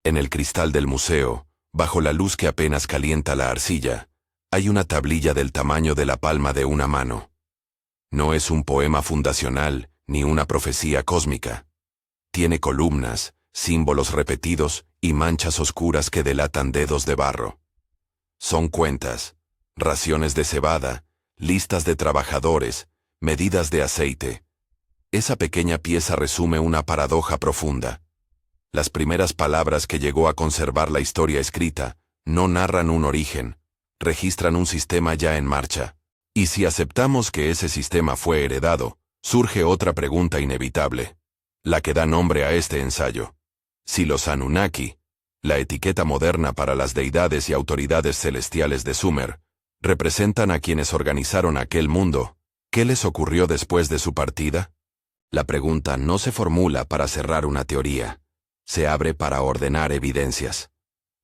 En el cristal del museo, bajo la luz que apenas calienta la arcilla, hay una tablilla del tamaño de la palma de una mano. No es un poema fundacional ni una profecía cósmica. Tiene columnas, símbolos repetidos y manchas oscuras que delatan dedos de barro. Son cuentas, raciones de cebada, listas de trabajadores, medidas de aceite. Esa pequeña pieza resume una paradoja profunda. Las primeras palabras que llegó a conservar la historia escrita no narran un origen, registran un sistema ya en marcha. Y si aceptamos que ese sistema fue heredado, surge otra pregunta inevitable, la que da nombre a este ensayo. Si los Anunnaki, la etiqueta moderna para las deidades y autoridades celestiales de Sumer, representan a quienes organizaron aquel mundo, ¿qué les ocurrió después de su partida? La pregunta no se formula para cerrar una teoría, se abre para ordenar evidencias.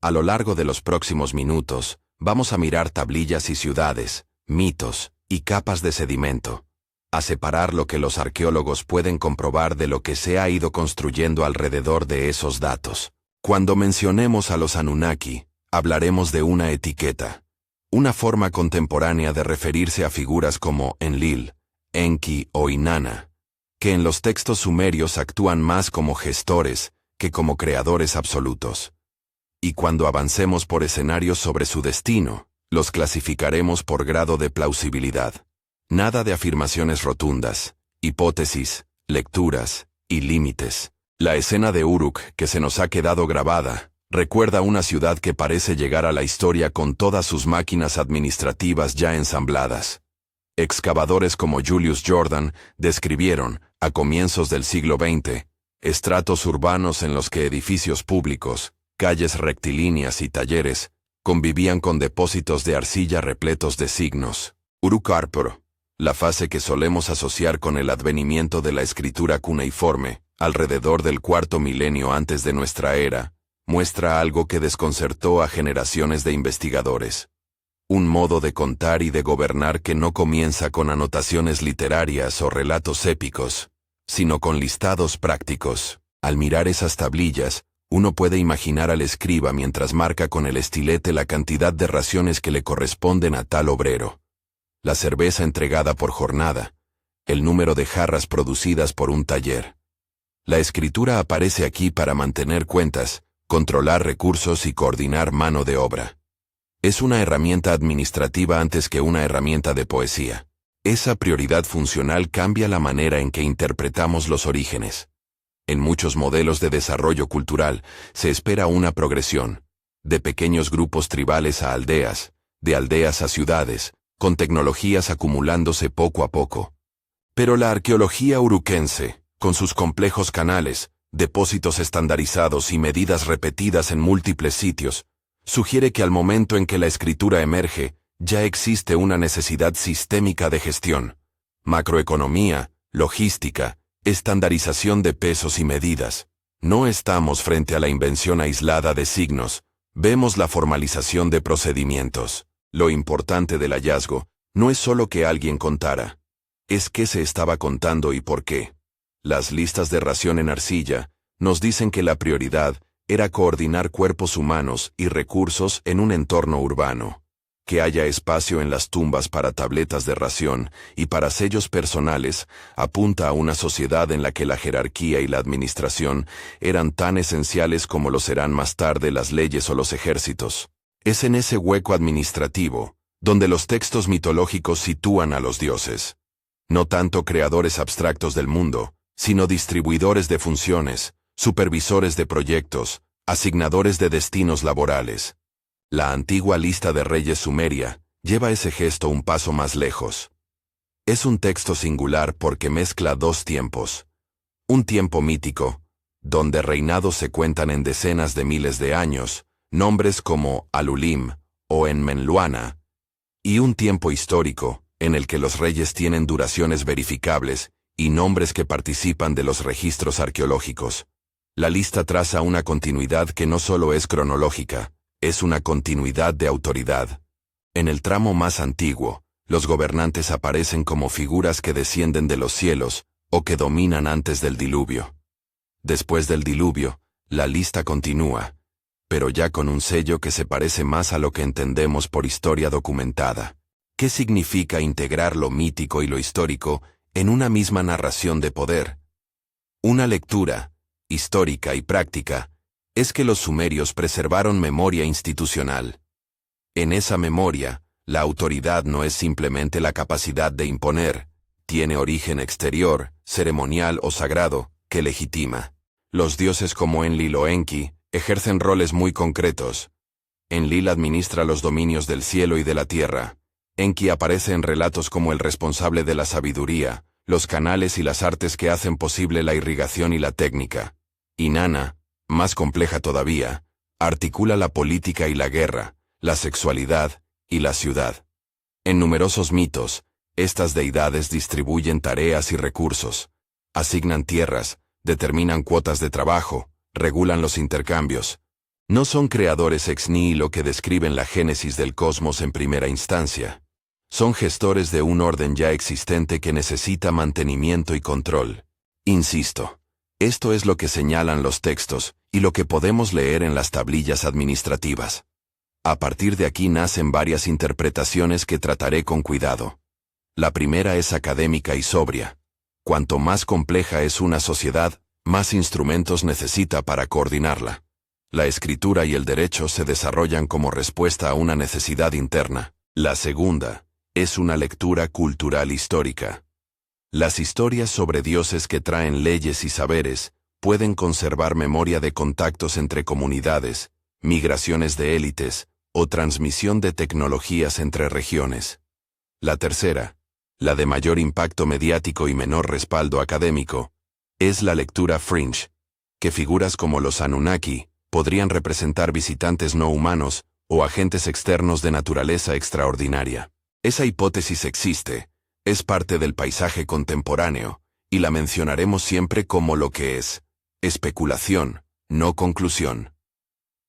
A lo largo de los próximos minutos, vamos a mirar tablillas y ciudades, mitos y capas de sedimento, a separar lo que los arqueólogos pueden comprobar de lo que se ha ido construyendo alrededor de esos datos. Cuando mencionemos a los Anunnaki, hablaremos de una etiqueta, una forma contemporánea de referirse a figuras como Enlil, Enki o Inanna, que en los textos sumerios actúan más como gestores que como creadores absolutos. Y cuando avancemos por escenarios sobre su destino, los clasificaremos por grado de plausibilidad. Nada de afirmaciones rotundas, hipótesis, lecturas y límites. La escena de Uruk que se nos ha quedado grabada recuerda una ciudad que parece llegar a la historia con todas sus máquinas administrativas ya ensambladas. Excavadores como Julius Jordan describieron, a comienzos del siglo XX, estratos urbanos en los que edificios públicos, calles rectilíneas y talleres convivían con depósitos de arcilla repletos de signos. Uruk-Arpur, la fase que solemos asociar con el advenimiento de la escritura cuneiforme, alrededor del cuarto milenio antes de nuestra era, muestra algo que desconcertó a generaciones de investigadores. Un modo de contar y de gobernar que no comienza con anotaciones literarias o relatos épicos, sino con listados prácticos. Al mirar esas tablillas, uno puede imaginar al escriba mientras marca con el estilete la cantidad de raciones que le corresponden a tal obrero, la cerveza entregada por jornada, el número de jarras producidas por un taller. La escritura aparece aquí para mantener cuentas, controlar recursos y coordinar mano de obra. Es una herramienta administrativa antes que una herramienta de poesía. Esa prioridad funcional cambia la manera en que interpretamos los orígenes. En muchos modelos de desarrollo cultural se espera una progresión, de pequeños grupos tribales a aldeas, de aldeas a ciudades, con tecnologías acumulándose poco a poco. Pero la arqueología uruquense, con sus complejos canales, depósitos estandarizados y medidas repetidas en múltiples sitios, sugiere que al momento en que la escritura emerge, ya existe una necesidad sistémica de gestión, macroeconomía, logística, estandarización de pesos y medidas. No estamos frente a la invención aislada de signos, vemos la formalización de procedimientos. Lo importante del hallazgo no es solo que alguien contara, es qué se estaba contando y por qué. Las listas de ración en arcilla nos dicen que la prioridad era coordinar cuerpos humanos y recursos en un entorno urbano. Que haya espacio en las tumbas para tabletas de ración y para sellos personales apunta a una sociedad en la que la jerarquía y la administración eran tan esenciales como lo serán más tarde las leyes o los ejércitos. Es en ese hueco administrativo donde los textos mitológicos sitúan a los dioses. No tanto creadores abstractos del mundo, sino distribuidores de funciones, supervisores de proyectos, asignadores de destinos laborales. La antigua lista de reyes sumeria lleva ese gesto un paso más lejos. Es un texto singular porque mezcla dos tiempos. Un tiempo mítico, donde reinados se cuentan en decenas de miles de años, nombres como Alulim o Enmenluana, y un tiempo histórico, en el que los reyes tienen duraciones verificables y nombres que participan de los registros arqueológicos. La lista traza una continuidad que no solo es cronológica, es una continuidad de autoridad. En el tramo más antiguo, los gobernantes aparecen como figuras que descienden de los cielos o que dominan antes del diluvio. Después del diluvio, la lista continúa, pero ya con un sello que se parece más a lo que entendemos por historia documentada. ¿Qué significa integrar lo mítico y lo histórico en una misma narración de poder? Una lectura, histórica y práctica, es que los sumerios preservaron memoria institucional. En esa memoria, la autoridad no es simplemente la capacidad de imponer, tiene origen exterior, ceremonial o sagrado, que legitima. Los dioses como Enlil o Enki ejercen roles muy concretos. Enlil administra los dominios del cielo y de la tierra. Enki aparece en relatos como el responsable de la sabiduría, los canales y las artes que hacen posible la irrigación y la técnica. Inanna, más compleja todavía, articula la política y la guerra, la sexualidad y la ciudad. En numerosos mitos, estas deidades distribuyen tareas y recursos, asignan tierras, determinan cuotas de trabajo, regulan los intercambios. No son creadores ex nihilo que describen la génesis del cosmos en primera instancia. Son gestores de un orden ya existente que necesita mantenimiento y control. Insisto, esto es lo que señalan los textos y lo que podemos leer en las tablillas administrativas. A partir de aquí nacen varias interpretaciones que trataré con cuidado. La primera es académica y sobria. Cuanto más compleja es una sociedad, más instrumentos necesita para coordinarla. La escritura y el derecho se desarrollan como respuesta a una necesidad interna. La segunda es una lectura cultural histórica. Las historias sobre dioses que traen leyes y saberes pueden conservar memoria de contactos entre comunidades, migraciones de élites o transmisión de tecnologías entre regiones. La tercera, la de mayor impacto mediático y menor respaldo académico, es la lectura fringe, que figuras como los Anunnaki podrían representar visitantes no humanos o agentes externos de naturaleza extraordinaria. Esa hipótesis existe, es parte del paisaje contemporáneo, y la mencionaremos siempre como lo que es: especulación, no conclusión.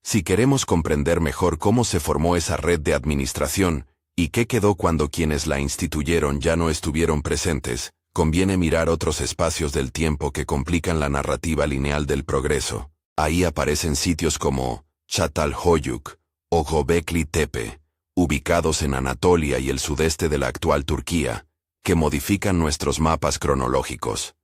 Si queremos comprender mejor cómo se formó esa red de administración, y qué quedó cuando quienes la instituyeron ya no estuvieron presentes, conviene mirar otros espacios del tiempo que complican la narrativa lineal del progreso. Ahí aparecen sitios como Çatalhöyük o Göbekli Tepe, ubicados en Anatolia y el sudeste de la actual Turquía, que modifican nuestros mapas cronológicos.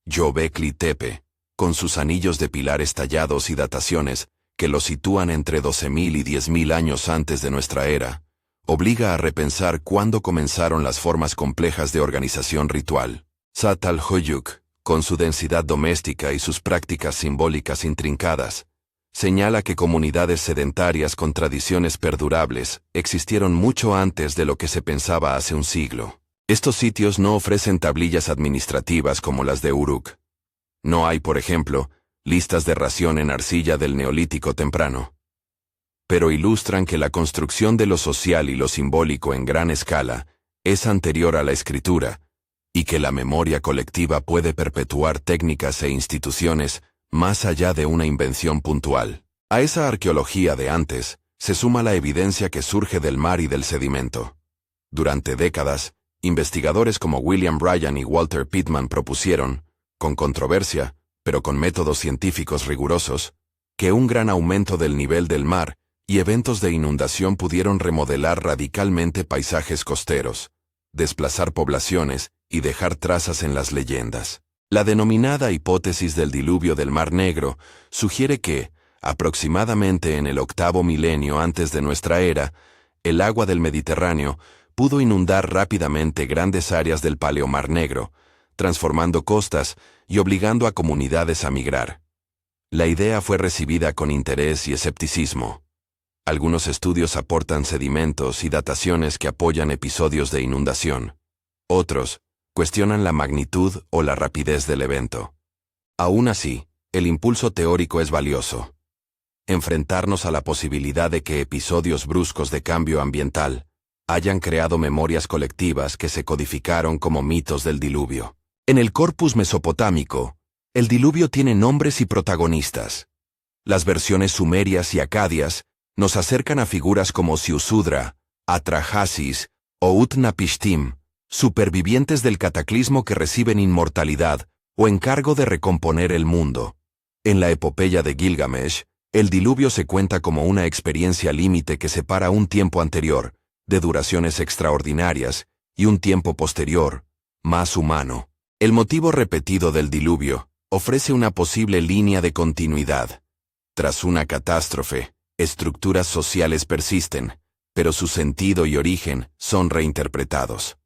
Göbekli Tepe, con sus anillos de pilares tallados y dataciones, que lo sitúan entre 12.000 y 10.000 años antes de nuestra era, obliga a repensar cuándo comenzaron las formas complejas de organización ritual. Çatalhöyük, con su densidad doméstica y sus prácticas simbólicas intrincadas, señala que comunidades sedentarias con tradiciones perdurables existieron mucho antes de lo que se pensaba hace un siglo. Estos sitios no ofrecen tablillas administrativas como las de Uruk. No hay, por ejemplo, listas de ración en arcilla del Neolítico temprano. Pero ilustran que la construcción de lo social y lo simbólico en gran escala es anterior a la escritura, y que la memoria colectiva puede perpetuar técnicas e instituciones más allá de una invención puntual. A esa arqueología de antes se suma la evidencia que surge del mar y del sedimento. Durante décadas, investigadores como William Bryan y Walter Pittman propusieron, con controversia, pero con métodos científicos rigurosos, que un gran aumento del nivel del mar y eventos de inundación pudieron remodelar radicalmente paisajes costeros, desplazar poblaciones y dejar trazas en las leyendas. La denominada hipótesis del diluvio del Mar Negro sugiere que, aproximadamente en el 8º milenio antes de nuestra era, el agua del Mediterráneo pudo inundar rápidamente grandes áreas del Paleomar Negro, transformando costas y obligando a comunidades a migrar. La idea fue recibida con interés y escepticismo. Algunos estudios aportan sedimentos y dataciones que apoyan episodios de inundación. Otros cuestionan la magnitud o la rapidez del evento. Aún así, el impulso teórico es valioso. Enfrentarnos a la posibilidad de que episodios bruscos de cambio ambiental hayan creado memorias colectivas que se codificaron como mitos del diluvio. En el corpus mesopotámico, el diluvio tiene nombres y protagonistas. Las versiones sumerias y acadias nos acercan a figuras como Ziusudra, Atrahasis o Utnapishtim, supervivientes del cataclismo que reciben inmortalidad o encargo de recomponer el mundo. En la epopeya de Gilgamesh, El diluvio se cuenta como una experiencia límite que separa un tiempo anterior, de duraciones extraordinarias, y un tiempo posterior, más humano. El motivo repetido del diluvio ofrece una posible línea de continuidad. Tras una catástrofe, estructuras sociales persisten, pero su sentido y origen son reinterpretados.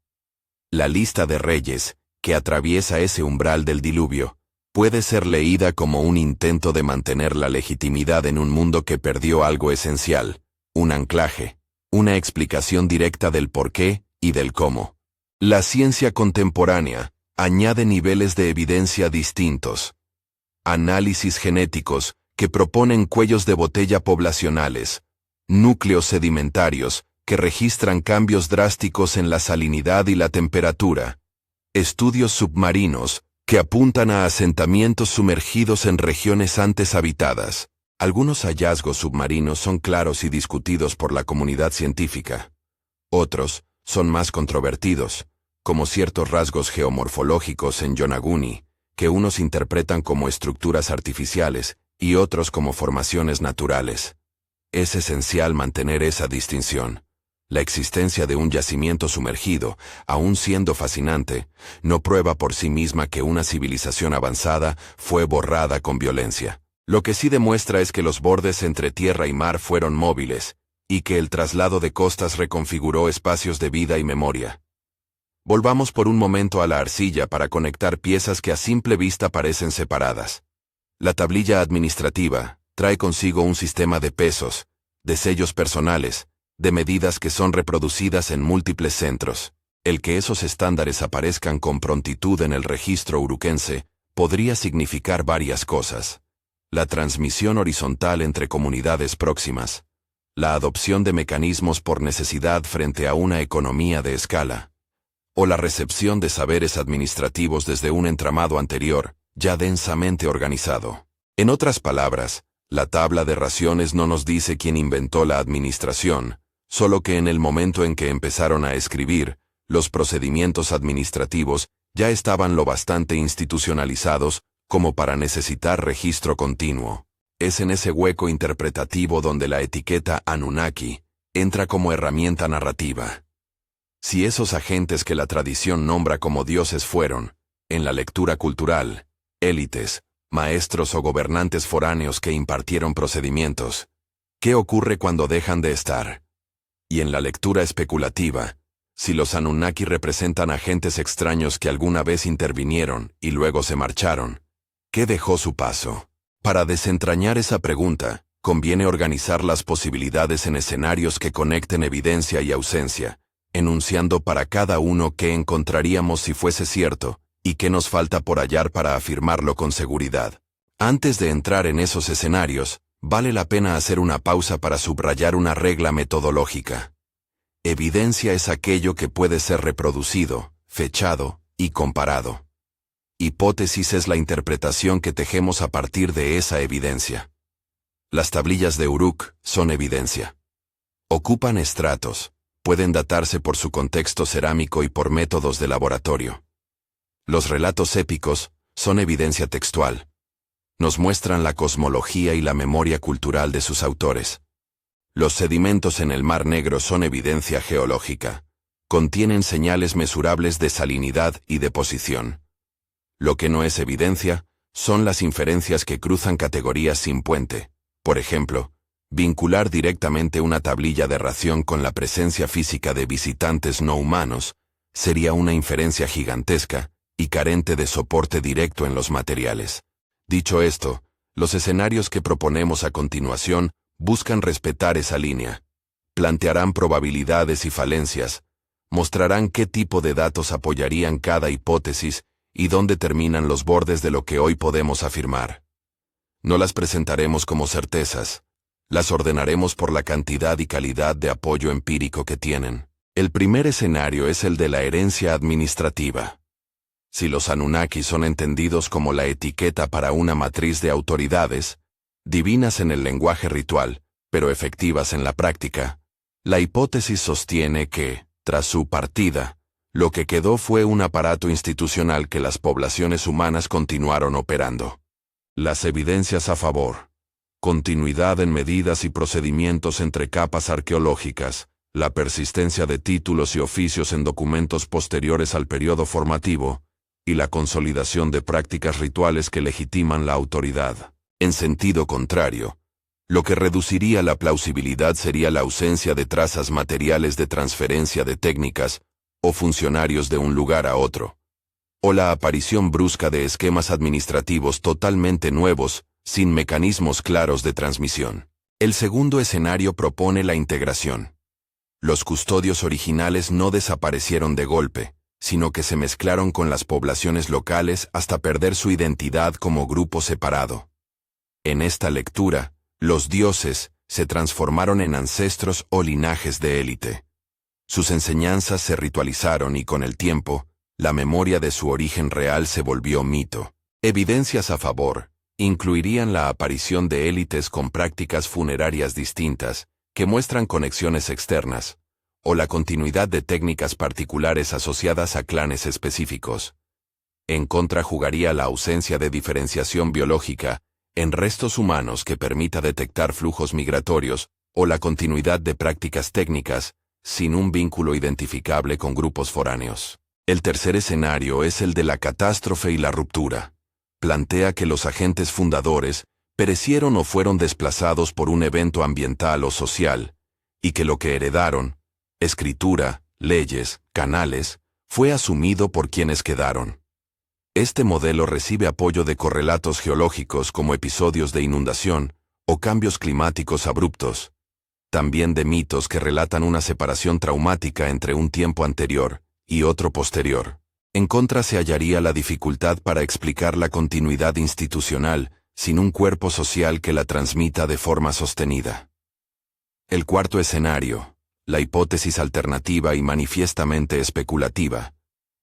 La lista de reyes, que atraviesa ese umbral del diluvio, puede ser leída como un intento de mantener la legitimidad en un mundo que perdió algo esencial, un anclaje, una explicación directa del por qué y del cómo. La ciencia contemporánea añade niveles de evidencia distintos. Análisis genéticos que proponen cuellos de botella poblacionales, núcleos sedimentarios que registran cambios drásticos en la salinidad y la temperatura, estudios submarinos que apuntan a asentamientos sumergidos en regiones antes habitadas. Algunos hallazgos submarinos son claros y discutidos por la comunidad científica. Otros son más controvertidos, como ciertos rasgos geomorfológicos en Yonaguni, que unos interpretan como estructuras artificiales y otros como formaciones naturales. Es esencial mantener esa distinción. La existencia de un yacimiento sumergido, aun siendo fascinante, no prueba por sí misma que una civilización avanzada fue borrada con violencia. Lo que sí demuestra es que los bordes entre tierra y mar fueron móviles, y que el traslado de costas reconfiguró espacios de vida y memoria. Volvamos por un momento a la arcilla para conectar piezas que a simple vista parecen separadas. La tablilla administrativa trae consigo un sistema de pesos, de sellos personales, de medidas que son reproducidas en múltiples centros. El que esos estándares aparezcan con prontitud en el registro uruquense podría significar varias cosas. La transmisión horizontal entre comunidades próximas, la adopción de mecanismos por necesidad frente a una economía de escala, o la recepción de saberes administrativos desde un entramado anterior, ya densamente organizado. En otras palabras, la tabla de raciones no nos dice quién inventó la administración, solo que en el momento en que empezaron a escribir, los procedimientos administrativos ya estaban lo bastante institucionalizados como para necesitar registro continuo. Es en ese hueco interpretativo donde la etiqueta Anunnaki entra como herramienta narrativa. Si esos agentes que la tradición nombra como dioses fueron, en la lectura cultural, élites, maestros o gobernantes foráneos que impartieron procedimientos, ¿qué ocurre cuando dejan de estar? Y en la lectura especulativa, si los Anunnaki representan agentes extraños que alguna vez intervinieron y luego se marcharon, ¿qué dejó su paso? Para desentrañar esa pregunta, conviene organizar las posibilidades en escenarios que conecten evidencia y ausencia, enunciando para cada uno qué encontraríamos si fuese cierto, y qué nos falta por hallar para afirmarlo con seguridad. Antes de entrar en esos escenarios, vale la pena hacer una pausa para subrayar una regla metodológica. Evidencia es aquello que puede ser reproducido, fechado y comparado. Hipótesis es la interpretación que tejemos a partir de esa evidencia. Las tablillas de Uruk son evidencia. Ocupan estratos, pueden datarse por su contexto cerámico y por métodos de laboratorio. Los relatos épicos son evidencia textual. Nos muestran la cosmología y la memoria cultural de sus autores. Los sedimentos en el Mar Negro son evidencia geológica. Contienen señales mesurables de salinidad y deposición. Lo que no es evidencia son las inferencias que cruzan categorías sin puente. Por ejemplo, vincular directamente una tablilla de ración con la presencia física de visitantes no humanos sería una inferencia gigantesca y carente de soporte directo en los materiales. Dicho esto, los escenarios que proponemos a continuación buscan respetar esa línea. Plantearán probabilidades y falencias, mostrarán qué tipo de datos apoyarían cada hipótesis y dónde terminan los bordes de lo que hoy podemos afirmar. No las presentaremos como certezas, las ordenaremos por la cantidad y calidad de apoyo empírico que tienen. El primer escenario es el de la herencia administrativa. Si los Anunnaki son entendidos como la etiqueta para una matriz de autoridades, divinas en el lenguaje ritual, pero efectivas en la práctica, la hipótesis sostiene que, tras su partida, lo que quedó fue un aparato institucional que las poblaciones humanas continuaron operando. Las evidencias a favor. continuidad en medidas y procedimientos entre capas arqueológicas, la persistencia de títulos y oficios en documentos posteriores al periodo formativo, y la consolidación de prácticas rituales que legitiman la autoridad. En sentido contrario, lo que reduciría la plausibilidad sería la ausencia de trazas materiales de transferencia de técnicas o funcionarios de un lugar a otro, o la aparición brusca de esquemas administrativos totalmente nuevos, sin mecanismos claros de transmisión. El segundo escenario propone la integración. Los custodios originales no desaparecieron de golpe, sino que se mezclaron con las poblaciones locales hasta perder su identidad como grupo separado. En esta lectura, los dioses se transformaron en ancestros o linajes de élite. Sus enseñanzas se ritualizaron y con el tiempo, la memoria de su origen real se volvió mito. Evidencias a favor incluirían la aparición de élites con prácticas funerarias distintas, que muestran conexiones externas, o la continuidad de técnicas particulares asociadas a clanes específicos. En contra jugaría la ausencia de diferenciación biológica en restos humanos que permita detectar flujos migratorios, o la continuidad de prácticas técnicas, sin un vínculo identificable con grupos foráneos. El tercer escenario es el de la catástrofe y la ruptura. Plantea que los agentes fundadores perecieron o fueron desplazados por un evento ambiental o social, y que lo que heredaron, escritura, leyes, canales, fue asumido por quienes quedaron. Este modelo recibe apoyo de correlatos geológicos como episodios de inundación o cambios climáticos abruptos, también de mitos que relatan una separación traumática entre un tiempo anterior y otro posterior. En contra se hallaría la dificultad para explicar la continuidad institucional sin un cuerpo social que la transmita de forma sostenida. El cuarto escenario, la hipótesis alternativa y manifiestamente especulativa,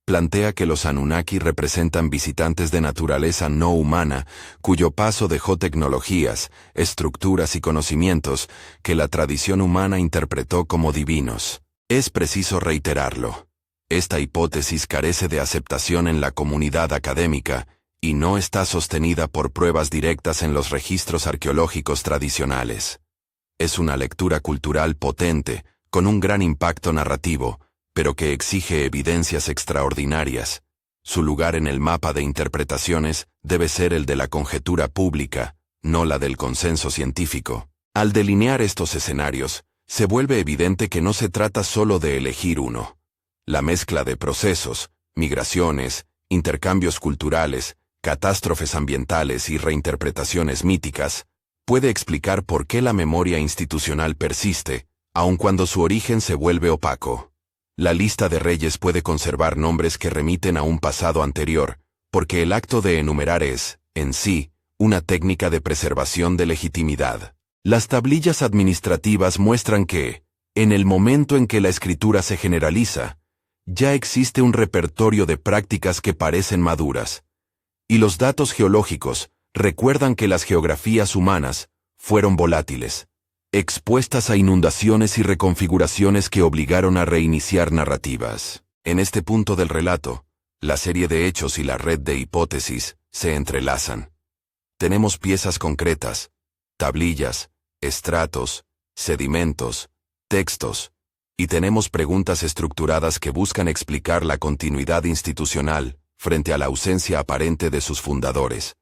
plantea que los Anunnaki representan visitantes de naturaleza no humana, cuyo paso dejó tecnologías, estructuras y conocimientos que la tradición humana interpretó como divinos. Es preciso reiterarlo. Esta hipótesis carece de aceptación en la comunidad académica y no está sostenida por pruebas directas en los registros arqueológicos tradicionales. Es una lectura cultural potente, con un gran impacto narrativo, pero que exige evidencias extraordinarias. Su lugar en el mapa de interpretaciones debe ser el de la conjetura pública, no la del consenso científico. Al delinear estos escenarios, se vuelve evidente que no se trata solo de elegir uno. La mezcla de procesos, migraciones, intercambios culturales, catástrofes ambientales y reinterpretaciones míticas, puede explicar por qué la memoria institucional persiste, aun cuando su origen se vuelve opaco. La lista de reyes puede conservar nombres que remiten a un pasado anterior, porque el acto de enumerar es, en sí, una técnica de preservación de legitimidad. Las tablillas administrativas muestran que, en el momento en que la escritura se generaliza, ya existe un repertorio de prácticas que parecen maduras, y los datos geológicos recuerdan que las geografías humanas fueron volátiles, expuestas a inundaciones y reconfiguraciones que obligaron a reiniciar narrativas. En este punto del relato, la serie de hechos y la red de hipótesis se entrelazan. Tenemos piezas concretas, tablillas, estratos, sedimentos, textos, y tenemos preguntas estructuradas que buscan explicar la continuidad institucional frente a la ausencia aparente de sus fundadores.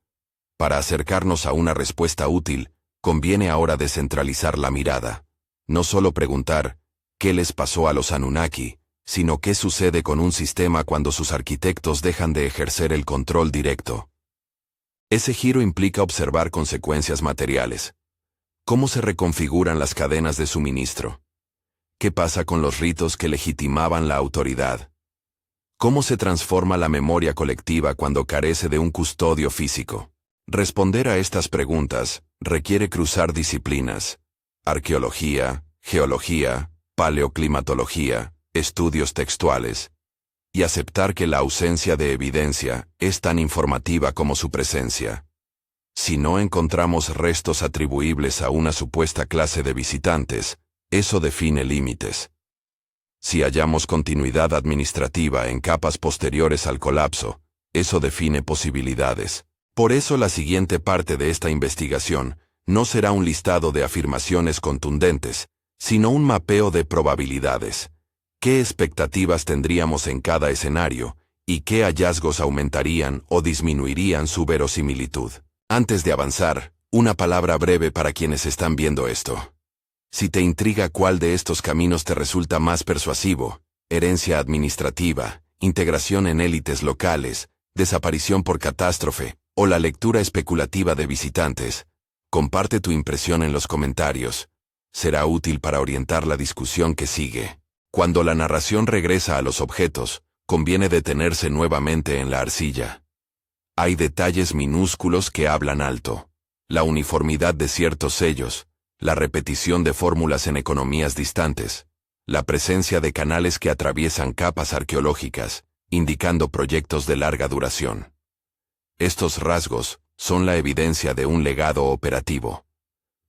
Para acercarnos a una respuesta útil, conviene ahora descentralizar la mirada. No solo preguntar, ¿qué les pasó a los Anunnaki?, sino qué sucede con un sistema cuando sus arquitectos dejan de ejercer el control directo. Ese giro implica observar consecuencias materiales. ¿Cómo se reconfiguran las cadenas de suministro? ¿Qué pasa con los ritos que legitimaban la autoridad? ¿Cómo se transforma la memoria colectiva cuando carece de un custodio físico? Responder a estas preguntas requiere cruzar disciplinas: arqueología, geología, paleoclimatología, estudios textuales, y aceptar que la ausencia de evidencia es tan informativa como su presencia. Si no encontramos restos atribuibles a una supuesta clase de visitantes, eso define límites. Si hallamos continuidad administrativa en capas posteriores al colapso, eso define posibilidades. Por eso la siguiente parte de esta investigación no será un listado de afirmaciones contundentes, sino un mapeo de probabilidades. ¿Qué expectativas tendríamos en cada escenario, y qué hallazgos aumentarían o disminuirían su verosimilitud? Antes de avanzar, una palabra breve para quienes están viendo esto. Si te intriga cuál de estos caminos te resulta más persuasivo, herencia administrativa, integración en élites locales, desaparición por catástrofe, o la lectura especulativa de visitantes, comparte tu impresión en los comentarios. Será útil para orientar la discusión que sigue. Cuando la narración regresa a los objetos, conviene detenerse nuevamente en la arcilla. Hay detalles minúsculos que hablan alto. La uniformidad de ciertos sellos, la repetición de fórmulas en economías distantes, la presencia de canales que atraviesan capas arqueológicas, indicando proyectos de larga duración. Estos rasgos son la evidencia de un legado operativo.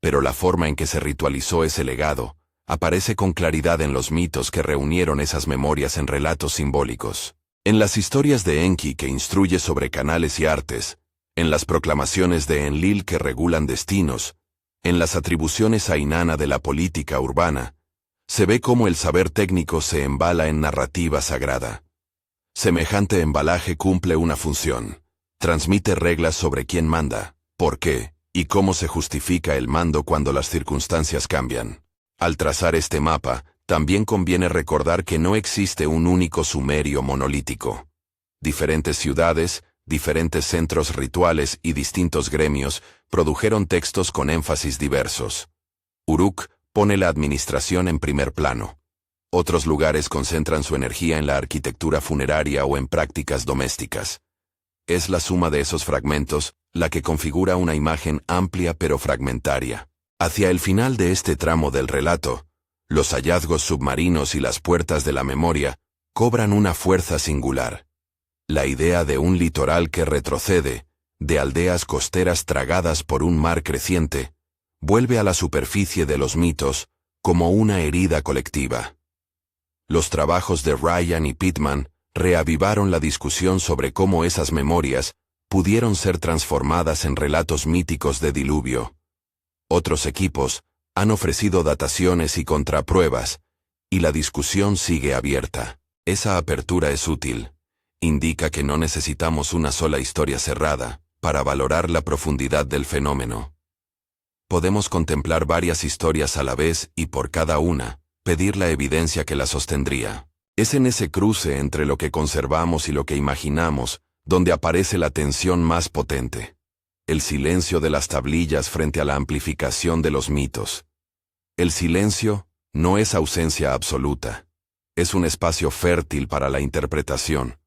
Pero la forma en que se ritualizó ese legado aparece con claridad en los mitos que reunieron esas memorias en relatos simbólicos. En las historias de Enki que instruye sobre canales y artes, en las proclamaciones de Enlil que regulan destinos, en las atribuciones a Inanna de la política urbana, se ve cómo el saber técnico se embala en narrativa sagrada. Semejante embalaje cumple una función. Transmite reglas sobre quién manda, por qué, y cómo se justifica el mando cuando las circunstancias cambian. Al trazar este mapa, también conviene recordar que no existe un único sumerio monolítico. Diferentes ciudades, diferentes centros rituales y distintos gremios produjeron textos con énfasis diversos. Uruk pone la administración en primer plano. Otros lugares concentran su energía en la arquitectura funeraria o en prácticas domésticas. Es la suma de esos fragmentos la que configura una imagen amplia pero fragmentaria. Hacia el final de este tramo del relato, los hallazgos submarinos y las puertas de la memoria cobran una fuerza singular. La idea de un litoral que retrocede, de aldeas costeras tragadas por un mar creciente, vuelve a la superficie de los mitos como una herida colectiva. Los trabajos de Ryan y Pittman reavivaron la discusión sobre cómo esas memorias pudieron ser transformadas en relatos míticos de diluvio. Otros equipos han ofrecido dataciones y contrapruebas, y la discusión sigue abierta. Esa apertura es útil. Indica que no necesitamos una sola historia cerrada para valorar la profundidad del fenómeno. Podemos contemplar varias historias a la vez y por cada una, pedir la evidencia que la sostendría. Es en ese cruce entre lo que conservamos y lo que imaginamos donde aparece la tensión más potente. El silencio de las tablillas frente a la amplificación de los mitos. El silencio no es ausencia absoluta. Es un espacio fértil para la interpretación.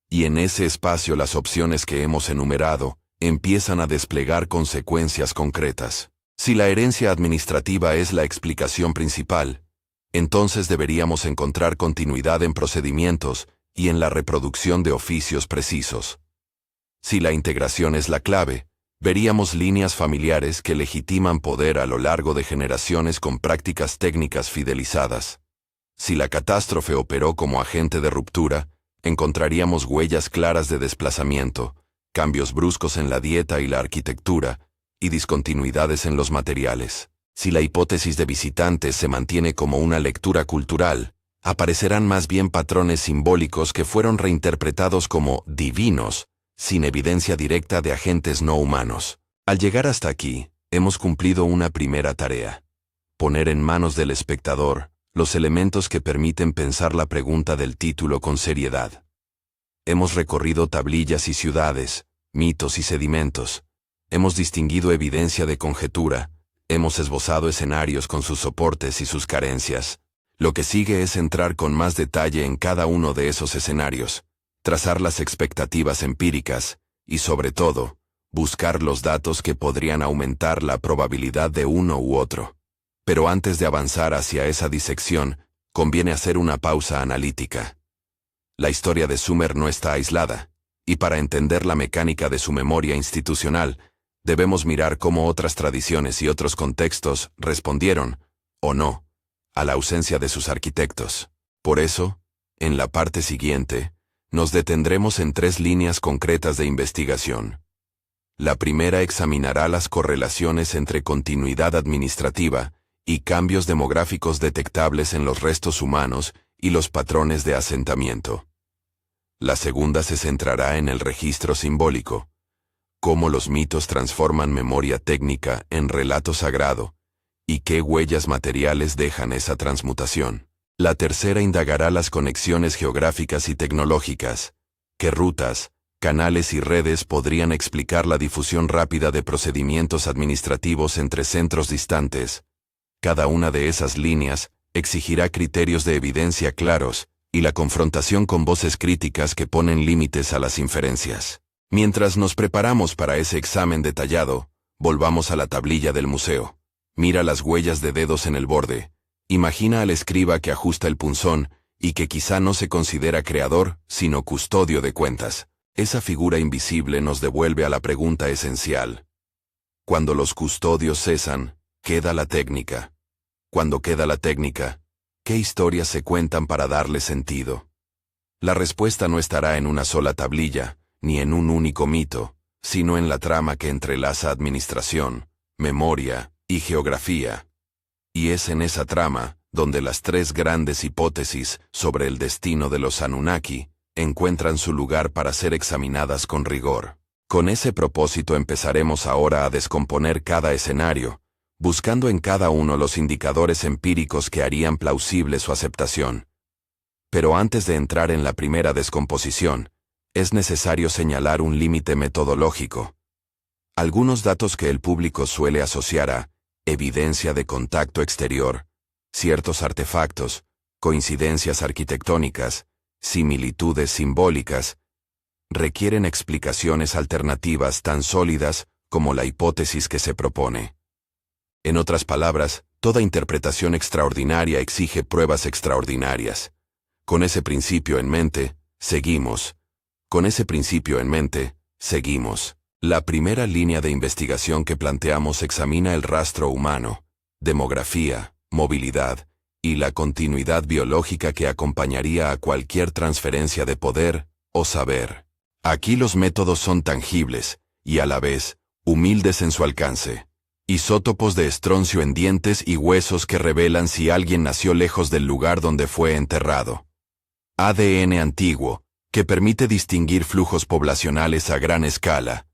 Y en ese espacio las opciones que hemos enumerado empiezan a desplegar consecuencias concretas. Si la herencia administrativa es la explicación principal, entonces deberíamos encontrar continuidad en procedimientos y en la reproducción de oficios precisos. Si la integración es la clave, veríamos líneas familiares que legitiman poder a lo largo de generaciones con prácticas técnicas fidelizadas. Si la catástrofe operó como agente de ruptura, encontraríamos huellas claras de desplazamiento, cambios bruscos en la dieta y la arquitectura, y discontinuidades en los materiales. Si la hipótesis de visitantes se mantiene como una lectura cultural, aparecerán más bien patrones simbólicos que fueron reinterpretados como divinos, sin evidencia directa de agentes no humanos. Al llegar hasta aquí, hemos cumplido una primera tarea: poner en manos del espectador los elementos que permiten pensar la pregunta del título con seriedad. Hemos recorrido tablillas y ciudades, mitos y sedimentos. Hemos distinguido evidencia de conjetura. Hemos esbozado escenarios con sus soportes y sus carencias. Lo que sigue es entrar con más detalle en cada uno de esos escenarios, trazar las expectativas empíricas y, sobre todo, buscar los datos que podrían aumentar la probabilidad de uno u otro. Pero antes de avanzar hacia esa disección, conviene hacer una pausa analítica. La historia de Sumer no está aislada, y para entender la mecánica de su memoria institucional, debemos mirar cómo otras tradiciones y otros contextos respondieron, o no, a la ausencia de sus arquitectos. Por eso, en la parte siguiente, nos detendremos en 3 líneas concretas de investigación. La primera examinará las correlaciones entre continuidad administrativa y cambios demográficos detectables en los restos humanos y los patrones de asentamiento. La segunda se centrará en el registro simbólico, cómo los mitos transforman memoria técnica en relato sagrado, y qué huellas materiales dejan esa transmutación. La tercera indagará las conexiones geográficas y tecnológicas, qué rutas, canales y redes podrían explicar la difusión rápida de procedimientos administrativos entre centros distantes. Cada una de esas líneas exigirá criterios de evidencia claros y la confrontación con voces críticas que ponen límites a las inferencias. Mientras nos preparamos para ese examen detallado, volvamos a la tablilla del museo. Mira las huellas de dedos en el borde. Imagina al escriba que ajusta el punzón y que quizá no se considera creador, sino custodio de cuentas. Esa figura invisible nos devuelve a la pregunta esencial. Cuando los custodios cesan, queda la técnica. Cuando queda la técnica, ¿qué historias se cuentan para darle sentido? La respuesta no estará en una sola tablilla, ni en un único mito, sino en la trama que entrelaza administración, memoria y geografía. Y es en esa trama donde las tres grandes hipótesis sobre el destino de los Anunnaki encuentran su lugar para ser examinadas con rigor. Con ese propósito empezaremos ahora a descomponer cada escenario, buscando en cada uno los indicadores empíricos que harían plausible su aceptación. Pero antes de entrar en la primera descomposición, es necesario señalar un límite metodológico. Algunos datos que el público suele asociar a evidencia de contacto exterior, ciertos artefactos, coincidencias arquitectónicas, similitudes simbólicas, requieren explicaciones alternativas tan sólidas como la hipótesis que se propone. En otras palabras, toda interpretación extraordinaria exige pruebas extraordinarias. Con ese principio en mente, seguimos. La primera línea de investigación que planteamos examina el rastro humano, demografía, movilidad y la continuidad biológica que acompañaría a cualquier transferencia de poder o saber. Aquí los métodos son tangibles y a la vez humildes en su alcance. Isótopos de estroncio en dientes y huesos que revelan si alguien nació lejos del lugar donde fue enterrado. ADN antiguo, que permite distinguir flujos poblacionales a gran escala.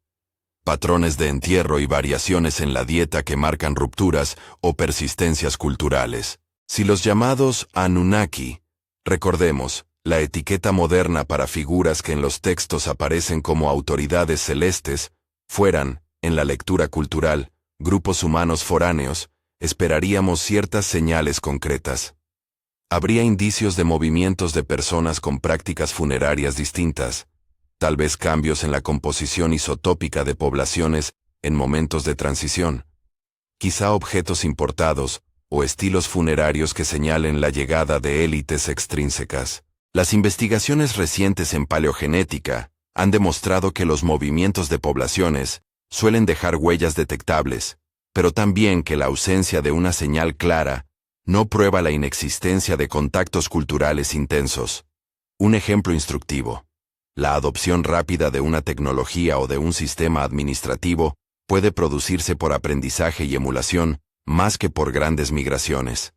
Patrones de entierro y variaciones en la dieta que marcan rupturas o persistencias culturales. Si los llamados Anunnaki, recordemos, la etiqueta moderna para figuras que en los textos aparecen como autoridades celestes, fueran, en la lectura cultural, grupos humanos foráneos, esperaríamos ciertas señales concretas. Habría indicios de movimientos de personas con prácticas funerarias distintas, tal vez cambios en la composición isotópica de poblaciones en momentos de transición, quizá objetos importados o estilos funerarios que señalen la llegada de élites extrínsecas. Las investigaciones recientes en paleogenética han demostrado que los movimientos de poblaciones suelen dejar huellas detectables, pero también que la ausencia de una señal clara no prueba la inexistencia de contactos culturales intensos. Un ejemplo instructivo. La adopción rápida de una tecnología o de un sistema administrativo puede producirse por aprendizaje y emulación más que por grandes migraciones.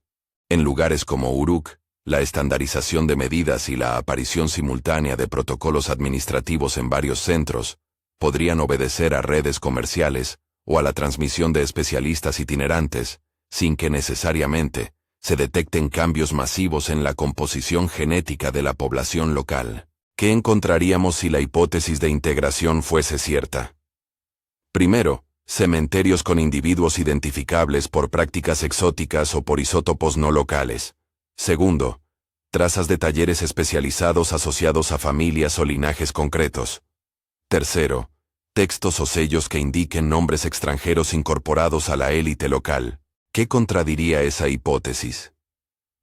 En lugares como Uruk, la estandarización de medidas y la aparición simultánea de protocolos administrativos en varios centros podrían obedecer a redes comerciales o a la transmisión de especialistas itinerantes, sin que necesariamente se detecten cambios masivos en la composición genética de la población local. ¿Qué encontraríamos si la hipótesis de integración fuese cierta? Primero, cementerios con individuos identificables por prácticas exóticas o por isótopos no locales. Segundo, trazas de talleres especializados asociados a familias o linajes concretos. Tercero, textos o sellos que indiquen nombres extranjeros incorporados a la élite local. ¿Qué contradiría esa hipótesis?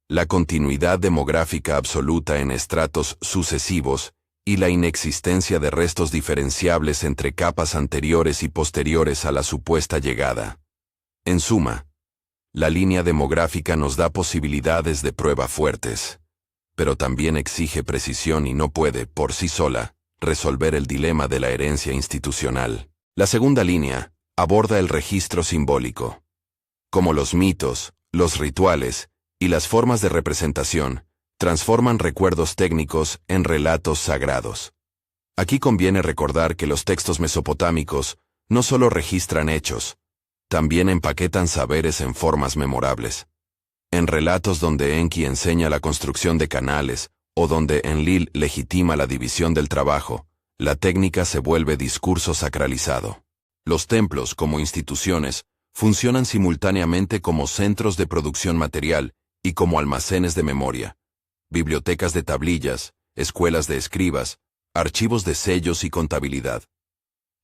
La continuidad demográfica absoluta en estratos sucesivos y la inexistencia de restos diferenciables entre capas anteriores y posteriores a la supuesta llegada. En suma, la línea demográfica nos da posibilidades de prueba fuertes, pero también exige precisión y no puede, por sí sola, resolver el dilema de la herencia institucional. La segunda línea aborda el registro simbólico. Como los mitos, los rituales y las formas de representación transforman recuerdos técnicos en relatos sagrados. Aquí conviene recordar que los textos mesopotámicos no solo registran hechos, también empaquetan saberes en formas memorables. En relatos donde Enki enseña la construcción de canales o donde Enlil legitima la división del trabajo, la técnica se vuelve discurso sacralizado. Los templos, como instituciones, funcionan simultáneamente como centros de producción material y como almacenes de memoria, bibliotecas de tablillas, escuelas de escribas, archivos de sellos y contabilidad.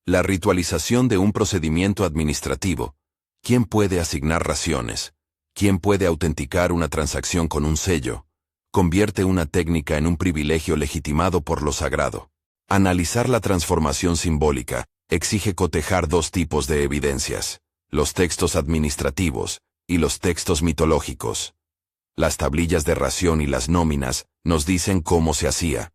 La ritualización de un procedimiento administrativo. ¿Quién puede asignar raciones? ¿Quién puede autenticar una transacción con un sello? Convierte una técnica en un privilegio legitimado por lo sagrado. Analizar la transformación simbólica exige cotejar dos tipos de evidencias: los textos administrativos y los textos mitológicos. Las tablillas de ración y las nóminas nos dicen cómo se hacía.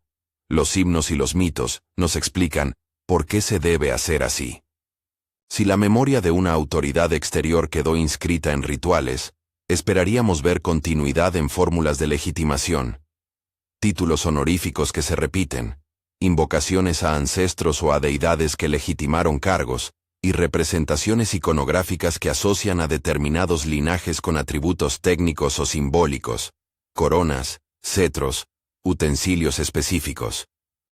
Los himnos y los mitos nos explican por qué se debe hacer así. Si la memoria de una autoridad exterior quedó inscrita en rituales, esperaríamos ver continuidad en fórmulas de legitimación, títulos honoríficos que se repiten, invocaciones a ancestros o a deidades que legitimaron cargos, y representaciones iconográficas que asocian a determinados linajes con atributos técnicos o simbólicos, coronas, cetros, utensilios específicos.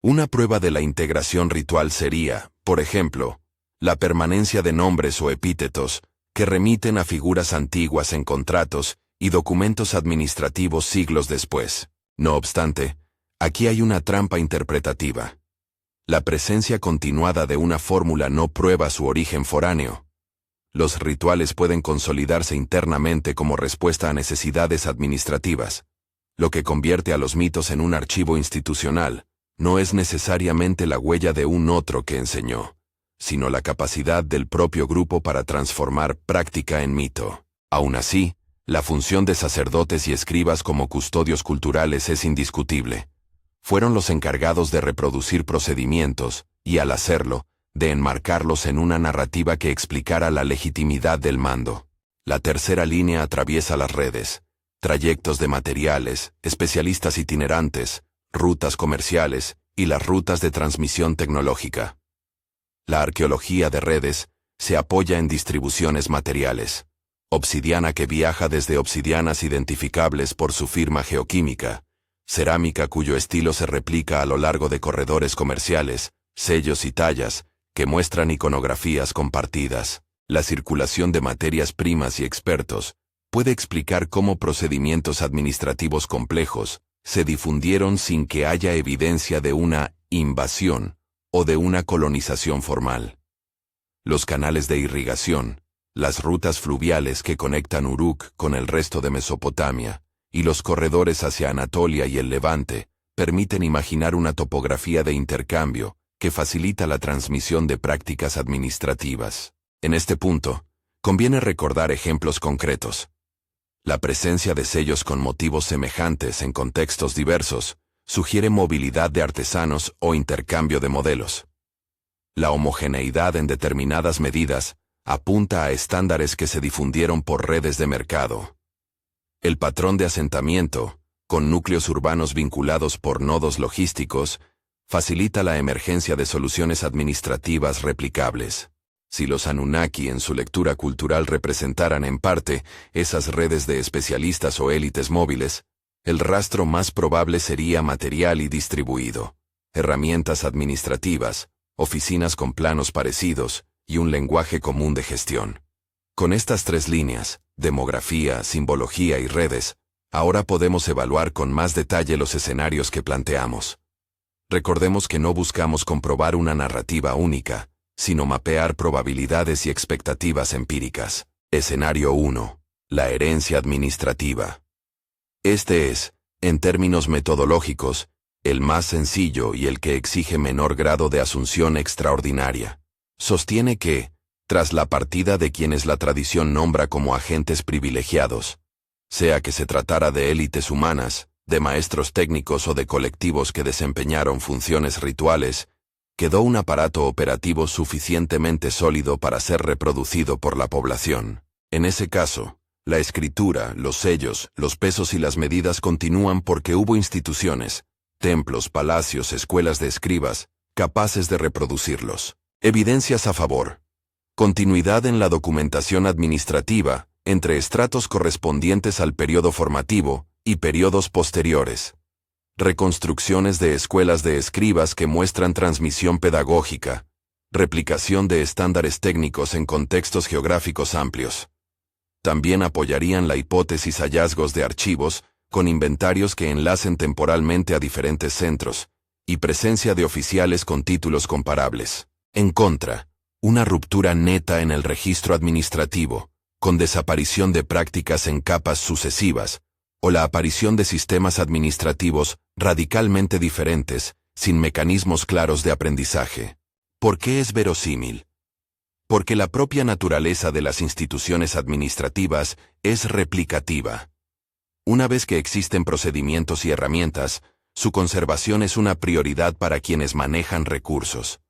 Una prueba de la integración ritual sería, por ejemplo, la permanencia de nombres o epítetos que remiten a figuras antiguas en contratos y documentos administrativos siglos después. No obstante, aquí hay una trampa interpretativa. La presencia continuada de una fórmula no prueba su origen foráneo. Los rituales pueden consolidarse internamente como respuesta a necesidades administrativas. Lo que convierte a los mitos en un archivo institucional no es necesariamente la huella de un otro que enseñó, sino la capacidad del propio grupo para transformar práctica en mito. Aún así, la función de sacerdotes y escribas como custodios culturales es indiscutible. Fueron los encargados de reproducir procedimientos, y al hacerlo, de enmarcarlos en una narrativa que explicara la legitimidad del mando. La tercera línea atraviesa las redes, trayectos de materiales, especialistas itinerantes, rutas comerciales y las rutas de transmisión tecnológica. La arqueología de redes se apoya en distribuciones materiales. Obsidiana que viaja desde obsidianas identificables por su firma geoquímica, cerámica cuyo estilo se replica a lo largo de corredores comerciales, sellos y tallas que muestran iconografías compartidas. La circulación de materias primas y expertos puede explicar cómo procedimientos administrativos complejos se difundieron sin que haya evidencia de una invasión o de una colonización formal. Los canales de irrigación, las rutas fluviales que conectan Uruk con el resto de Mesopotamia, y los corredores hacia Anatolia y el Levante, permiten imaginar una topografía de intercambio que facilita la transmisión de prácticas administrativas. En este punto, conviene recordar ejemplos concretos. La presencia de sellos con motivos semejantes en contextos diversos sugiere movilidad de artesanos o intercambio de modelos. La homogeneidad en determinadas medidas apunta a estándares que se difundieron por redes de mercado. El patrón de asentamiento, con núcleos urbanos vinculados por nodos logísticos, facilita la emergencia de soluciones administrativas replicables. Si los Anunnaki en su lectura cultural representaran en parte esas redes de especialistas o élites móviles, el rastro más probable sería material y distribuido, herramientas administrativas, oficinas con planos parecidos y un lenguaje común de gestión. Con estas tres líneas, demografía, simbología y redes, ahora podemos evaluar con más detalle los escenarios que planteamos. Recordemos que no buscamos comprobar una narrativa única, sino mapear probabilidades y expectativas empíricas. Escenario 1. La herencia administrativa. Este es, en términos metodológicos, el más sencillo y el que exige menor grado de asunción extraordinaria. Sostiene que, tras la partida de quienes la tradición nombra como agentes privilegiados, sea que se tratara de élites humanas, de maestros técnicos o de colectivos que desempeñaron funciones rituales, quedó un aparato operativo suficientemente sólido para ser reproducido por la población. En ese caso, la escritura, los sellos, los pesos y las medidas continúan porque hubo instituciones, templos, palacios, escuelas de escribas, capaces de reproducirlos. Evidencias a favor. Continuidad en la documentación administrativa, entre estratos correspondientes al periodo formativo y periodos posteriores. Reconstrucciones de escuelas de escribas que muestran transmisión pedagógica. Replicación de estándares técnicos en contextos geográficos amplios. También apoyarían la hipótesis hallazgos de archivos, con inventarios que enlacen temporalmente a diferentes centros, y presencia de oficiales con títulos comparables. En contra, una ruptura neta en el registro administrativo, con desaparición de prácticas en capas sucesivas, o la aparición de sistemas administrativos radicalmente diferentes, sin mecanismos claros de aprendizaje. ¿Por qué es verosímil? Porque la propia naturaleza de las instituciones administrativas es replicativa. Una vez que existen procedimientos y herramientas, su conservación es una prioridad para quienes manejan recursos.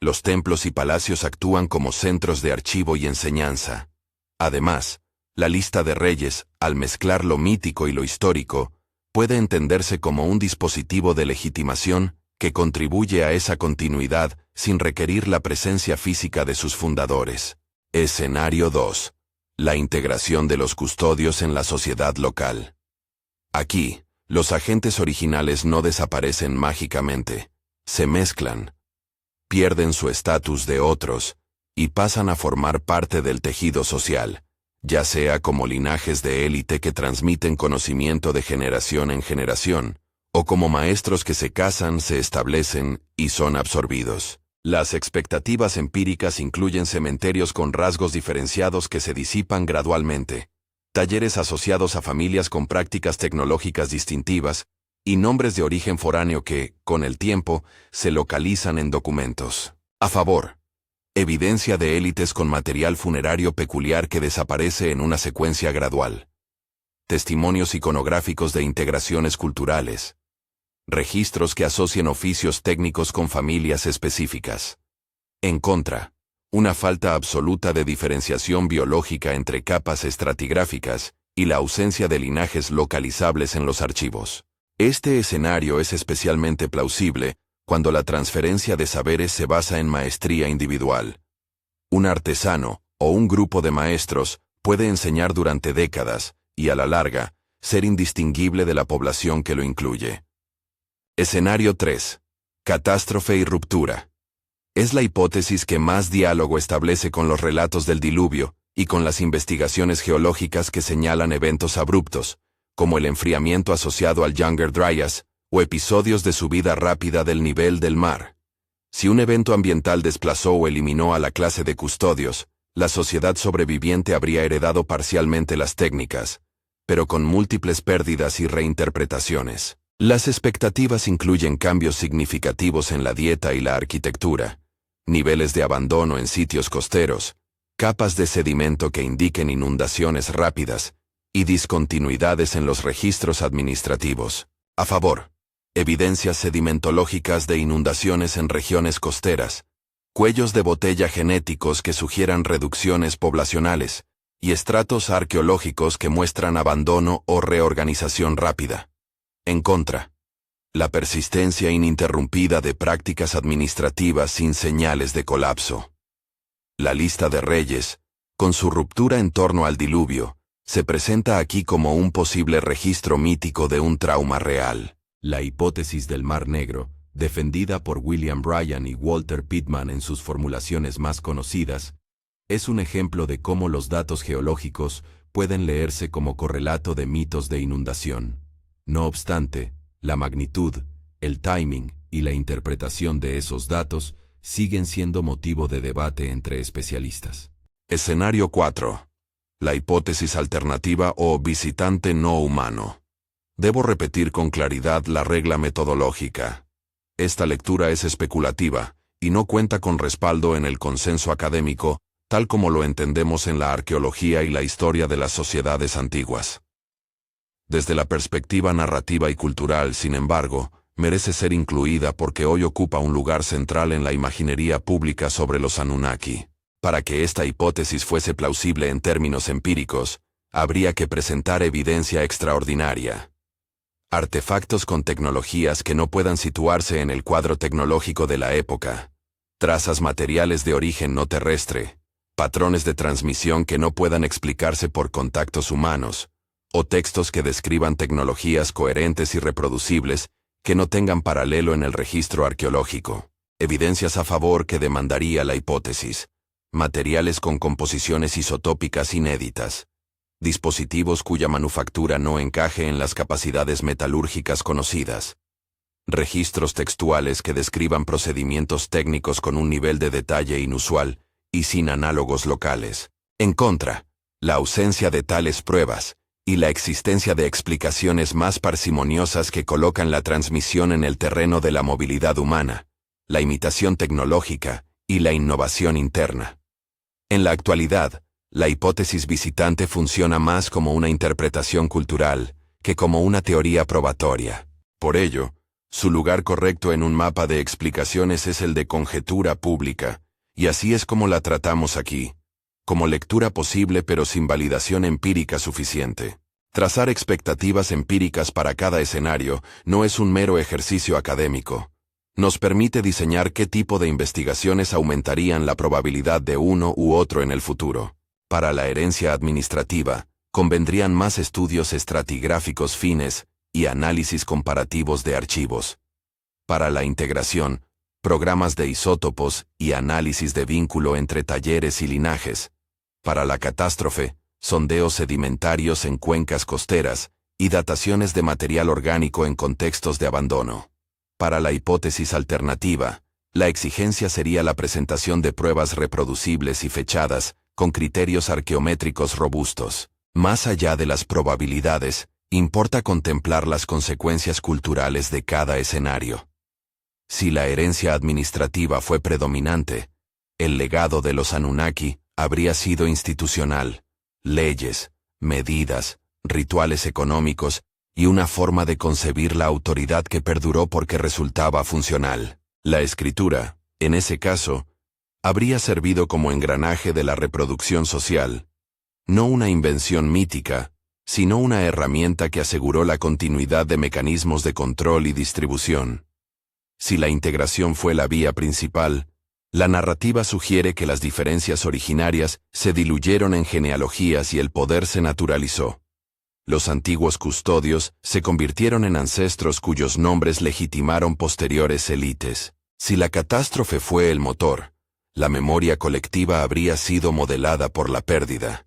Los templos y palacios actúan como centros de archivo y enseñanza. Además, la lista de reyes, al mezclar lo mítico y lo histórico, puede entenderse como un dispositivo de legitimación que contribuye a esa continuidad sin requerir la presencia física de sus fundadores. Escenario 2. La integración de los custodios en la sociedad local. Aquí, los agentes originales no desaparecen mágicamente, se mezclan, pierden su estatus de otros, y pasan a formar parte del tejido social, ya sea como linajes de élite que transmiten conocimiento de generación en generación, o como maestros que se casan, se establecen y son absorbidos. Las expectativas empíricas incluyen cementerios con rasgos diferenciados que se disipan gradualmente, talleres asociados a familias con prácticas tecnológicas distintivas, y nombres de origen foráneo que, con el tiempo, se localizan en documentos. A favor. Evidencia de élites con material funerario peculiar que desaparece en una secuencia gradual. Testimonios iconográficos de integraciones culturales. Registros que asocian oficios técnicos con familias específicas. En contra, una falta absoluta de diferenciación biológica entre capas estratigráficas y la ausencia de linajes localizables en los archivos. Este escenario es especialmente plausible cuando la transferencia de saberes se basa en maestría individual. Un artesano, o un grupo de maestros, puede enseñar durante décadas, y a la larga, ser indistinguible de la población que lo incluye. Escenario 3. Catástrofe y ruptura. Es la hipótesis que más diálogo establece con los relatos del diluvio, y con las investigaciones geológicas que señalan eventos abruptos, como el enfriamiento asociado al Younger Dryas, o episodios de subida rápida del nivel del mar. Si un evento ambiental desplazó o eliminó a la clase de custodios, la sociedad sobreviviente habría heredado parcialmente las técnicas, pero con múltiples pérdidas y reinterpretaciones. Las expectativas incluyen cambios significativos en la dieta y la arquitectura, niveles de abandono en sitios costeros, capas de sedimento que indiquen inundaciones rápidas, y discontinuidades en los registros administrativos. A favor. Evidencias sedimentológicas de inundaciones en regiones costeras, cuellos de botella genéticos que sugieran reducciones poblacionales, y estratos arqueológicos que muestran abandono o reorganización rápida. En contra, la persistencia ininterrumpida de prácticas administrativas sin señales de colapso. La lista de reyes, con su ruptura en torno al diluvio, se presenta aquí como un posible registro mítico de un trauma real. La hipótesis del Mar Negro, defendida por William Bryan y Walter Pittman en sus formulaciones más conocidas, es un ejemplo de cómo los datos geológicos pueden leerse como correlato de mitos de inundación. No obstante, la magnitud, el timing y la interpretación de esos datos siguen siendo motivo de debate entre especialistas. Escenario 4. La hipótesis alternativa o visitante no humano. Debo repetir con claridad la regla metodológica. Esta lectura es especulativa, y no cuenta con respaldo en el consenso académico, tal como lo entendemos en la arqueología y la historia de las sociedades antiguas. Desde la perspectiva narrativa y cultural, sin embargo, merece ser incluida porque hoy ocupa un lugar central en la imaginería pública sobre los Anunnaki. Para que esta hipótesis fuese plausible en términos empíricos, habría que presentar evidencia extraordinaria. Artefactos con tecnologías que no puedan situarse en el cuadro tecnológico de la época. Trazas materiales de origen no terrestre. Patrones de transmisión que no puedan explicarse por contactos humanos. O textos que describan tecnologías coherentes y reproducibles que no tengan paralelo en el registro arqueológico. Evidencias a favor que demandaría la hipótesis. Materiales con composiciones isotópicas inéditas. Dispositivos cuya manufactura no encaje en las capacidades metalúrgicas conocidas. Registros textuales que describan procedimientos técnicos con un nivel de detalle inusual y sin análogos locales. En contra, la ausencia de tales pruebas y la existencia de explicaciones más parsimoniosas que colocan la transmisión en el terreno de la movilidad humana, la imitación tecnológica y la innovación interna. En la actualidad, la hipótesis visitante funciona más como una interpretación cultural que como una teoría probatoria. Por ello, su lugar correcto en un mapa de explicaciones es el de conjetura pública, y así es como la tratamos aquí, como lectura posible pero sin validación empírica suficiente. Trazar expectativas empíricas para cada escenario no es un mero ejercicio académico. Nos permite diseñar qué tipo de investigaciones aumentarían la probabilidad de uno u otro en el futuro. Para la herencia administrativa, convendrían más estudios estratigráficos fines y análisis comparativos de archivos. Para la integración, programas de isótopos y análisis de vínculo entre talleres y linajes. Para la catástrofe, sondeos sedimentarios en cuencas costeras y dataciones de material orgánico en contextos de abandono. Para la hipótesis alternativa, la exigencia sería la presentación de pruebas reproducibles y fechadas, con criterios arqueométricos robustos. Más allá de las probabilidades, importa contemplar las consecuencias culturales de cada escenario. Si la herencia administrativa fue predominante, el legado de los Anunnaki habría sido institucional, leyes, medidas, rituales económicos y una forma de concebir la autoridad que perduró porque resultaba funcional. La escritura, en ese caso, habría servido como engranaje de la reproducción social, no una invención mítica, sino una herramienta que aseguró la continuidad de mecanismos de control y distribución. Si la integración fue la vía principal, la narrativa sugiere que las diferencias originarias se diluyeron en genealogías y el poder se naturalizó. Los antiguos custodios se convirtieron en ancestros cuyos nombres legitimaron posteriores élites. Si la catástrofe fue el motor, la memoria colectiva habría sido modelada por la pérdida.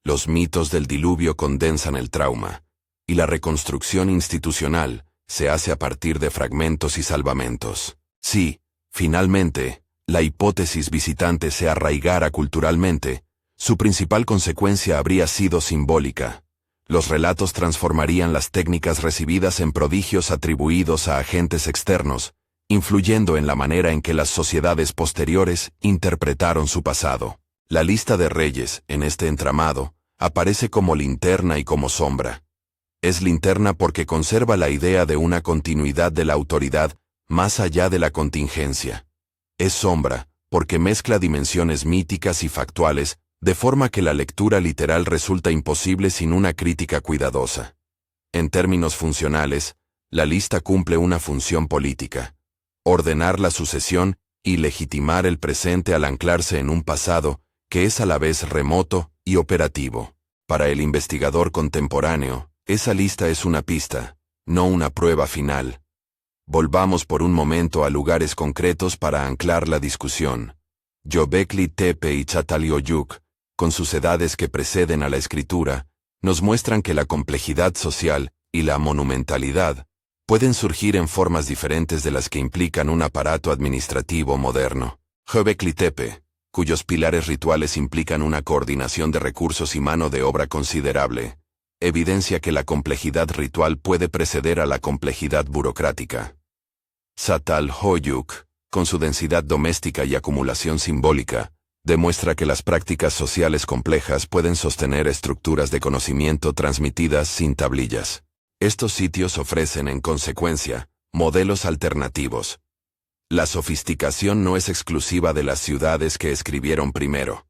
Los mitos del diluvio condensan el trauma, y la reconstrucción institucional se hace a partir de fragmentos y salvamentos. Si, finalmente, la hipótesis visitante se arraigara culturalmente, su principal consecuencia habría sido simbólica. Los relatos transformarían las técnicas recibidas en prodigios atribuidos a agentes externos, influyendo en la manera en que las sociedades posteriores interpretaron su pasado. La lista de reyes, en este entramado, aparece como linterna y como sombra. Es linterna porque conserva la idea de una continuidad de la autoridad más allá de la contingencia. Es sombra porque mezcla dimensiones míticas y factuales, de forma que la lectura literal resulta imposible sin una crítica cuidadosa. En términos funcionales, la lista cumple una función política: ordenar la sucesión y legitimar el presente al anclarse en un pasado que es a la vez remoto y operativo. Para el investigador contemporáneo, esa lista es una pista, no una prueba final. Volvamos por un momento a lugares concretos para anclar la discusión. Göbekli Tepe y Çatalhöyük, con sus edades que preceden a la escritura, nos muestran que la complejidad social y la monumentalidad pueden surgir en formas diferentes de las que implican un aparato administrativo moderno. Göbekli Tepe, cuyos pilares rituales implican una coordinación de recursos y mano de obra considerable, evidencia que la complejidad ritual puede preceder a la complejidad burocrática. Çatalhöyük, con su densidad doméstica y acumulación simbólica, demuestra que las prácticas sociales complejas pueden sostener estructuras de conocimiento transmitidas sin tablillas. Estos sitios ofrecen, en consecuencia, Modelos alternativos. La sofisticación no es exclusiva de las ciudades que escribieron primero.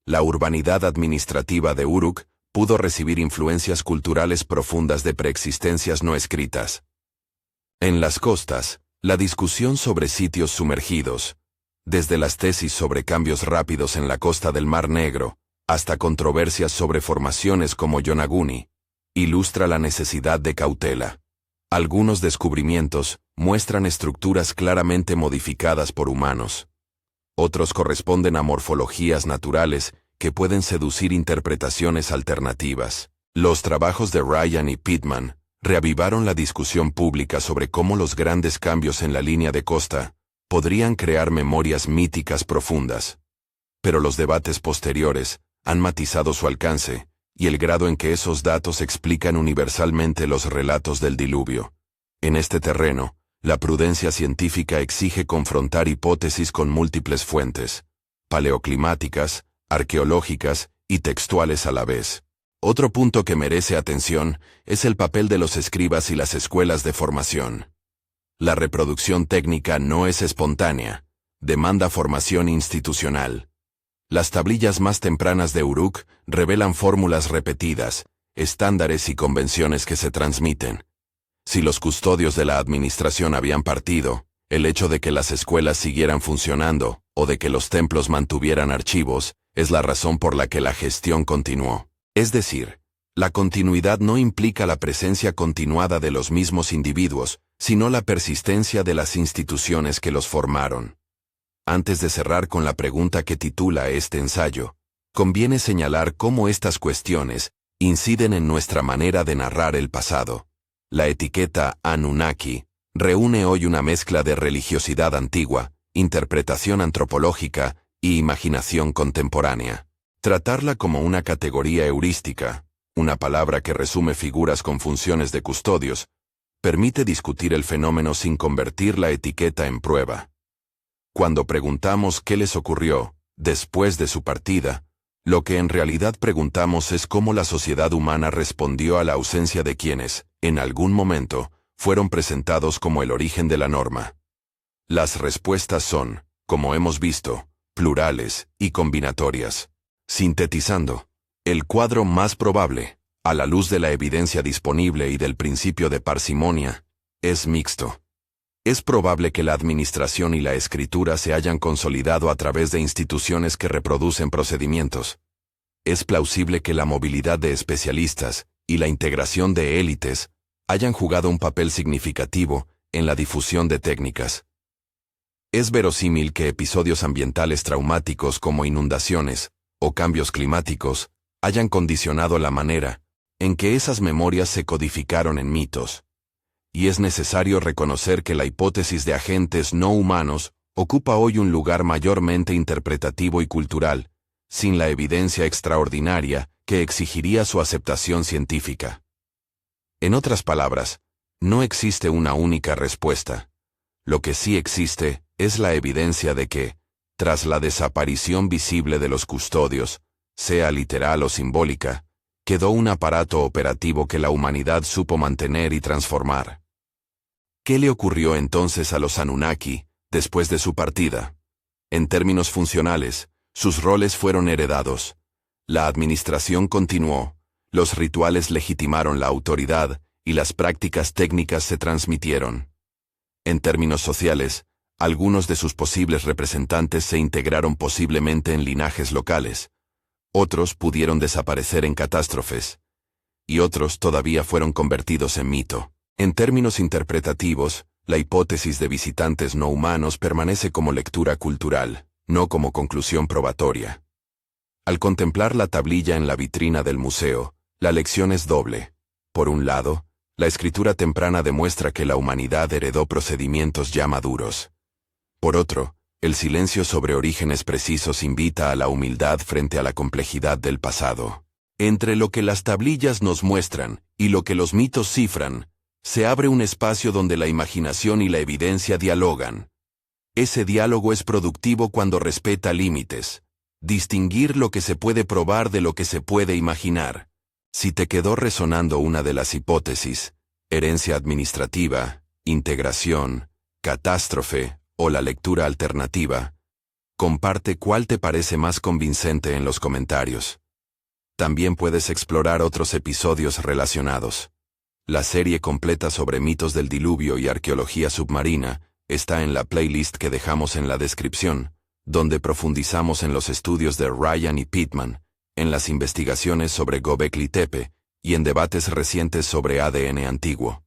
La urbanidad administrativa de Uruk pudo recibir influencias culturales profundas de preexistencias no escritas. En las costas, la discusión sobre sitios sumergidos, desde las tesis sobre cambios rápidos en la costa del Mar Negro, hasta controversias sobre formaciones como Yonaguni, ilustra la necesidad de cautela. Algunos descubrimientos muestran estructuras claramente modificadas por humanos. Otros corresponden a morfologías naturales que pueden seducir interpretaciones alternativas. Los trabajos de Ryan y Pittman reavivaron la discusión pública sobre cómo los grandes cambios en la línea de costa podrían crear memorias míticas profundas. Pero los debates posteriores han matizado su alcance y el grado en que esos datos explican universalmente los relatos del diluvio. En este terreno, la prudencia científica exige confrontar hipótesis con múltiples fuentes, paleoclimáticas, arqueológicas y textuales a la vez. Otro punto que merece atención es el papel de los escribas y las escuelas de formación. La reproducción técnica no es espontánea, demanda formación institucional. Las tablillas más tempranas de Uruk revelan fórmulas repetidas, estándares y convenciones que se transmiten. Si los custodios de la administración habían partido, el hecho de que las escuelas siguieran funcionando, o de que los templos mantuvieran archivos, es la razón por la que la gestión continuó. Es decir, la continuidad no implica la presencia continuada de los mismos individuos, sino la persistencia de las instituciones que los formaron. Antes de cerrar con la pregunta que titula este ensayo, conviene señalar cómo estas cuestiones inciden en nuestra manera de narrar el pasado. La etiqueta Anunnaki reúne hoy una mezcla de religiosidad antigua, interpretación antropológica y imaginación contemporánea. Tratarla como una categoría heurística, una palabra que resume figuras con funciones de custodios, permite discutir el fenómeno sin convertir la etiqueta en prueba. Cuando preguntamos qué les ocurrió después de su partida, lo que en realidad preguntamos es cómo la sociedad humana respondió a la ausencia de quienes, en algún momento, fueron presentados como el origen de la norma. Las respuestas son, como hemos visto, plurales y combinatorias. Sintetizando, el cuadro más probable, a la luz de la evidencia disponible y del principio de parsimonia, es mixto. Es probable que la administración y la escritura se hayan consolidado a través de instituciones que reproducen procedimientos. Es plausible que la movilidad de especialistas y la integración de élites hayan jugado un papel significativo en la difusión de técnicas. Es verosímil que episodios ambientales traumáticos como inundaciones o cambios climáticos hayan condicionado la manera en que esas memorias se codificaron en mitos. Y es necesario reconocer que la hipótesis de agentes no humanos ocupa hoy un lugar mayormente interpretativo y cultural, sin la evidencia extraordinaria que exigiría su aceptación científica. En otras palabras, no existe una única respuesta. Lo que sí existe es la evidencia de que, tras la desaparición visible de los custodios, sea literal o simbólica, quedó un aparato operativo que la humanidad supo mantener y transformar. ¿Qué le ocurrió entonces a los Anunnaki después de su partida? En términos funcionales, sus roles fueron heredados. La administración continuó, los rituales legitimaron la autoridad y las prácticas técnicas se transmitieron. En términos sociales, algunos de sus posibles representantes se integraron posiblemente en linajes locales. Otros pudieron desaparecer en catástrofes. Y otros todavía fueron convertidos en mito. En términos interpretativos, la hipótesis de visitantes no humanos permanece como lectura cultural, no como conclusión probatoria. Al contemplar la tablilla en la vitrina del museo, la lección es doble. Por un lado, la escritura temprana demuestra que la humanidad heredó procedimientos ya maduros. Por otro, el silencio sobre orígenes precisos invita a la humildad frente a la complejidad del pasado. Entre lo que las tablillas nos muestran y lo que los mitos cifran, se abre un espacio donde la imaginación y la evidencia dialogan. Ese diálogo es productivo cuando respeta límites. Distinguir lo que se puede probar de lo que se puede imaginar. Si te quedó resonando una de las hipótesis, herencia administrativa, integración, catástrofe o la lectura alternativa. Comparte cuál te parece más convincente en los comentarios. También puedes explorar otros episodios relacionados. La serie completa sobre mitos del diluvio y arqueología submarina está en la playlist que dejamos en la descripción, donde profundizamos en los estudios de Ryan y Pittman, en las investigaciones sobre Göbekli Tepe y en debates recientes sobre ADN antiguo.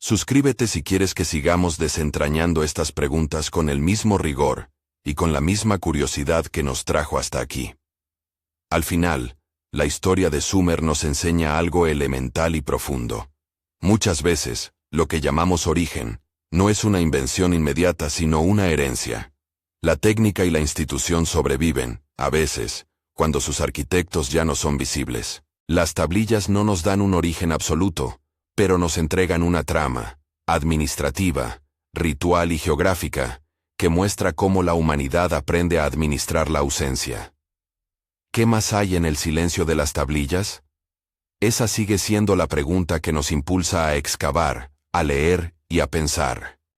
Suscríbete si quieres que sigamos desentrañando estas preguntas con el mismo rigor y con la misma curiosidad que nos trajo hasta aquí. Al final, la historia de Sumer nos enseña algo elemental y profundo. Muchas veces, lo que llamamos origen, no es una invención inmediata sino una herencia. La técnica y la institución sobreviven, a veces, cuando sus arquitectos ya no son visibles. Las tablillas no nos dan un origen absoluto, pero nos entregan una trama, administrativa, ritual y geográfica, que muestra cómo la humanidad aprende a administrar la ausencia. ¿Qué más hay en el silencio de las tablillas? Esa sigue siendo la pregunta que nos impulsa a excavar, a leer y a pensar.